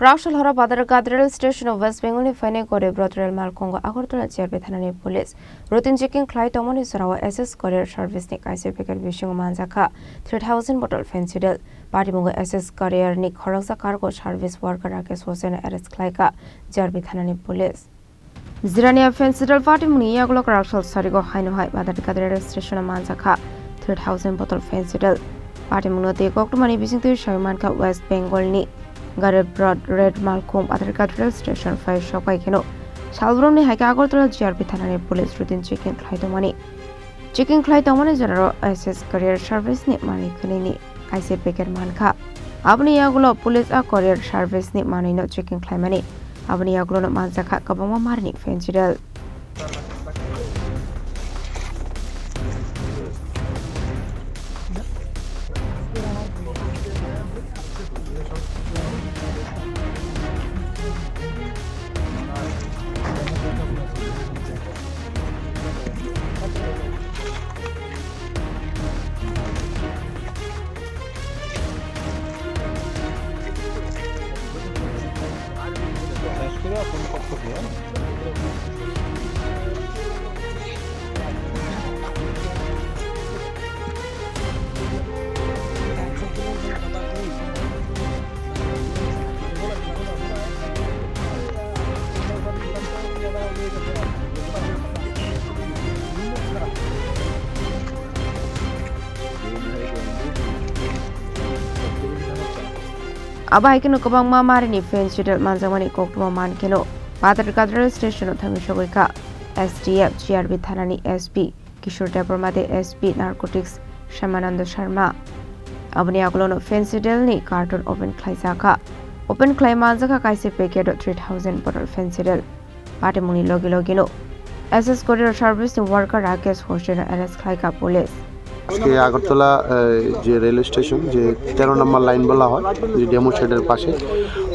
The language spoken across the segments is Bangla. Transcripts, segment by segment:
ক্রাউশাল হরা Badarghat rail station of West Bengal ni fane kore brot rail mal kongo agortala cherbe thanani police routine checking khlai tomoni sarawa SS courier service ni kaise peker bishingo manjaka 3000 bottle fencidel party mongo SS courier ni khoroksa cargo service worker ake sosena arrest khlaika cherbe thanani police Zirania fencidel party muni yagulo crowshal sarigo haino hai badarghat rail station manjaka 3000 bottle fencidel party mungote koktomani bisingtu shaimanka West Bengal ni Garib Broad Red Malcolm Badarghat Rail Station Fire Shokai Keno Shalbromni Haika Agortala GRP Thanani Police routine checking Khlai Tomani General SS Courier Service ni Mani Kunini Kaise Peker Manka Abni Yagulo Police a Courier Service ni Mani no checking Khlai Mani Abni Yagulo no Manzaka Kabama Marni Fencidel Aba ikeno kabang mamari ni Fencidel manjamani koktuma man keno Badarghat Rail Station thamishogoika SDF GRB Thanani SP Kishore Debormade SP Narcotics Shamananda Sharma Abni Aglono Fencidel ni carton open Klai manjaka kaise packet 3000 bottle Fencidel Pate muni logino SS Courier Service ni worker Rakesh Hoshen arrest Khlaika police আজকে আগরতলা যে রেল স্টেশন যে 13 নম্বর লাইন বলা হয় যে ডেমো শেডের পাশে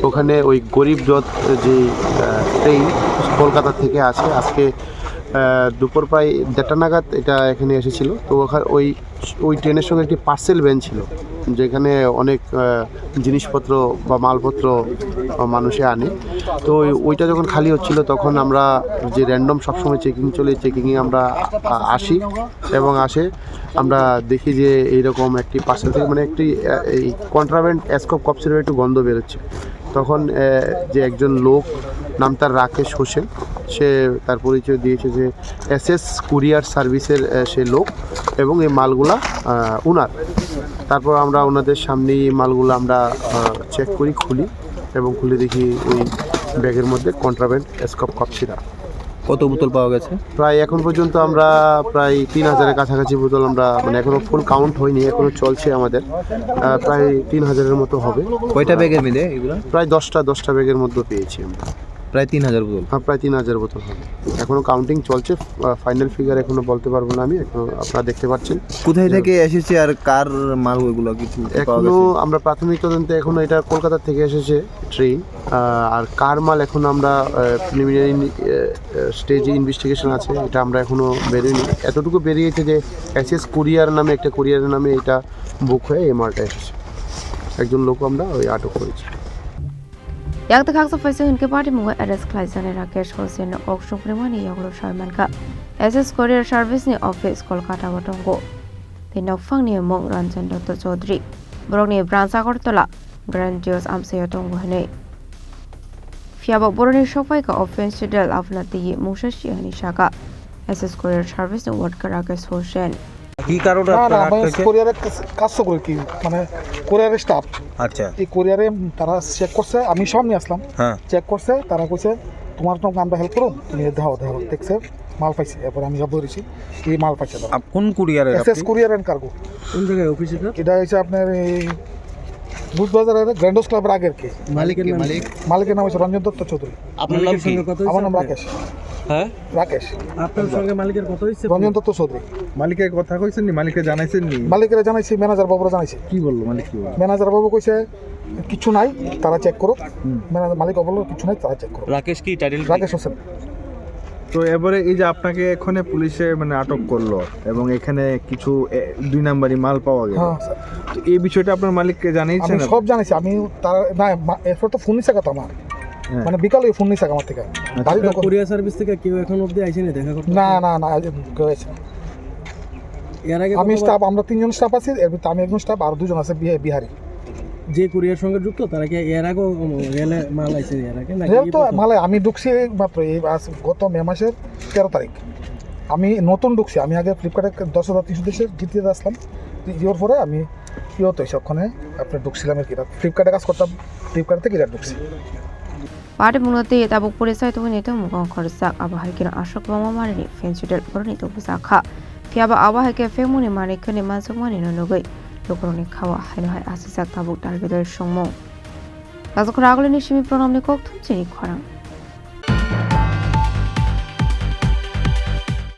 ওখানে ওই গরিব রথ যে ট্রেন কলকাতা থেকে আসে আজকে দুপুর প্রায় 1:30 নাগাদ এটা এখানে এসেছিল তো ওই ট্রেনের সঙ্গে একটি পার্সেল ভ্যান ছিল যেখানে অনেক জিনিসপত্র বা মালপত্র মানুষে আনে তো ওইটা যখন খালি হচ্ছিল তখন আমরা যে র্যান্ডম সবসময় চেকিংয়ে আমরা আসি এবং আমরা দেখি যে এইরকম একটি পার্সেল থেকে মানে একটি এই কন্ট্রাব্যান্ড এসকপ কপসের একটু গন্ধ বেরোচ্ছে তখন যে একজন লোক নাম তার রাকেশ হোসেন সে তার পরিচয় দিয়েছে যে SS কুরিয়ার সার্ভিসের সে লোক এবং এই মালগুলা ওনার তারপর আমরা ওনাদের সামনেই মালগুলো আমরা চেক করি খুলে দেখি ওই ব্যাগের মধ্যে কন্ট্রাব্যান্ড এসকপ কপসিরা কত বোতল পাওয়া গেছে প্রায় এখন পর্যন্ত আমরা প্রায় 3000-এর কাছাকাছি বোতল আমরা মানে এখনো ফুল কাউন্ট হয়নি এখনো চলছে আমাদের প্রায় 3000-এর মতো হবে কয়টা ব্যাগের মিলে এগুলো প্রায় 10টা ব্যাগের মধ্যে পেয়েছি আমরা প্রায় 3000 বোতল প্রায় 3000 বোতল হবে এখনো কাউন্টিং চলছে ফাইনাল ফিগার এখনো বলতে পারবো না আমি এখনো আপনারা দেখতে পাচ্ছেন কোথায় থেকে এসেছে আর কার মাল ওইগুলো কিছু এখনো আমরা প্রাথমিক তদন্তে এখনো এটা কলকাতা থেকে এসেছে ট্রেন আর কার মাল এখন আমরা প্রিলিমিনারি স্টেজে ইনভেস্টিগেশন আছে এটা আমরা এখনো বেরোয়নি এতটুকু বেরিয়েছে যে SS কুরিয়ার নামে একটা কুরিয়ারের নামে এটা বুক হয়ে এই মালটা এসেছে একজন লোক আমরা ওই আটক করেছি Yakta Kaksa Faisal Hinke Party Mungo arrest Klaisane Rakesh Hossein Okshong Primani Yaglo Sharmanka SS Courier Service ni Office Kolkata Watongo They now found near Mong Ranjan Dr. Chaudhary Brogni Branch Agortala Grandiose Amsayatongo Hene Fiaba Boroni Shofaika Offense Chidel Afnati Mushashi Hanishaka SS Courier Service ni worker Rakesh Hossein কি কারণে কোরিয়ারে কাজ করে কি মানে কোরিয়ারের স্টাফ আচ্ছা এই কোরিয়ারে তারা চেক করছে আমি সামনে আসলাম চেক করছে তারা কইছে তোমার তো আমরা হেল্প করো তুমি দাও দেখছে মাল পাইছে এরপর আমি সব ধরেছি এই মাল পাইছে দাও কোন কুরিয়ারে SS কুরিয়ার এন্ড কার্গো কোন জায়গায় অফিসে এটা হচ্ছে আপনার এই বুধবাজারের গ্র্যান্ডোস ক্লাবের আগের কে মালিকের নাম হচ্ছে রঞ্জন দত্ত চৌধুরী আপনার নাম কি আমার নাম রাকেশ হ্যাঁ রাকেশ আপনার সঙ্গে মালিকের কথা হইছে রঞ্জন দত্ত চৌধুরী মালিকের কথা কইছেন নি মালিককে জানাইছেন নি মালিকেরা জানাইছি ম্যানেজার বাবুরা জানাইছে কি বললো মালিক কি বললো ম্যানেজার বাবু কইছে কিছু নাই তারা চেক করো ম্যানেজার মালিক বললো কিছু নাই তারা চেক করো রাকেশ কি টাইটেল রাকেশ হোসেন তো এবারে এই যে আপনাকে এখানে পুলিশে মানে আটক করলো এবং এখানে কিছু 2 নাম্বারি মাল পাওয়া গেল, হ্যাঁ স্যার তো এই বিষয়টা আপনার মালিককে আমি জানিয়েছেন? সব জানিছি। আমি তার না এরপর তো ফোন নিছে কথা আমার, হ্যাঁ। মানে বিকালে ফোন নিছে আমার থেকে। গাড়ি তো কুরিয়ার সার্ভিস থেকে কেউ এখন অবধি আইসেনি দেখা করতে? না না না কেউ এসে না। এর আগে আমি স্টাফ, আমরা 3 জন স্টাফ আছি, এর ভিতরে আমি একজন স্টাফ আর 2 জন আছে বিহারি। যে কুরিয়ার সঙ্গে যুক্ত তারা কি এর আগেও রেলে মাল আইছে এর আগে নাকি? রেল তো মালে আমি ঢুকছি মাত্র এই গত মে মাসের 13 তারিখ আমি নতুন ঢুকছি। আমি আগে ফ্লিপকার্টে 10,300 দেশের জিতে আসলাম, ইয়োর পরে আমি ইয়ত ওখানে আপনার ঢুকছিলাম আর কি। ফ্লিপকার্টে কাজ করতাম, ফ্লিপকার্ট থেকে এটা ঢুকছি। Pada mulai tabuk polisai tu ni tu muka korsak abah hakin asok bama mari ni fensidel korni tu pusaka. Fiaba abah hakin femu ni mari kene masuk mari no nogoi. Lokoroni kawa hino hai asisak tabuk dalbedel shongmo. Pasok ragol ni shimi pronam ni kok tu cini korang.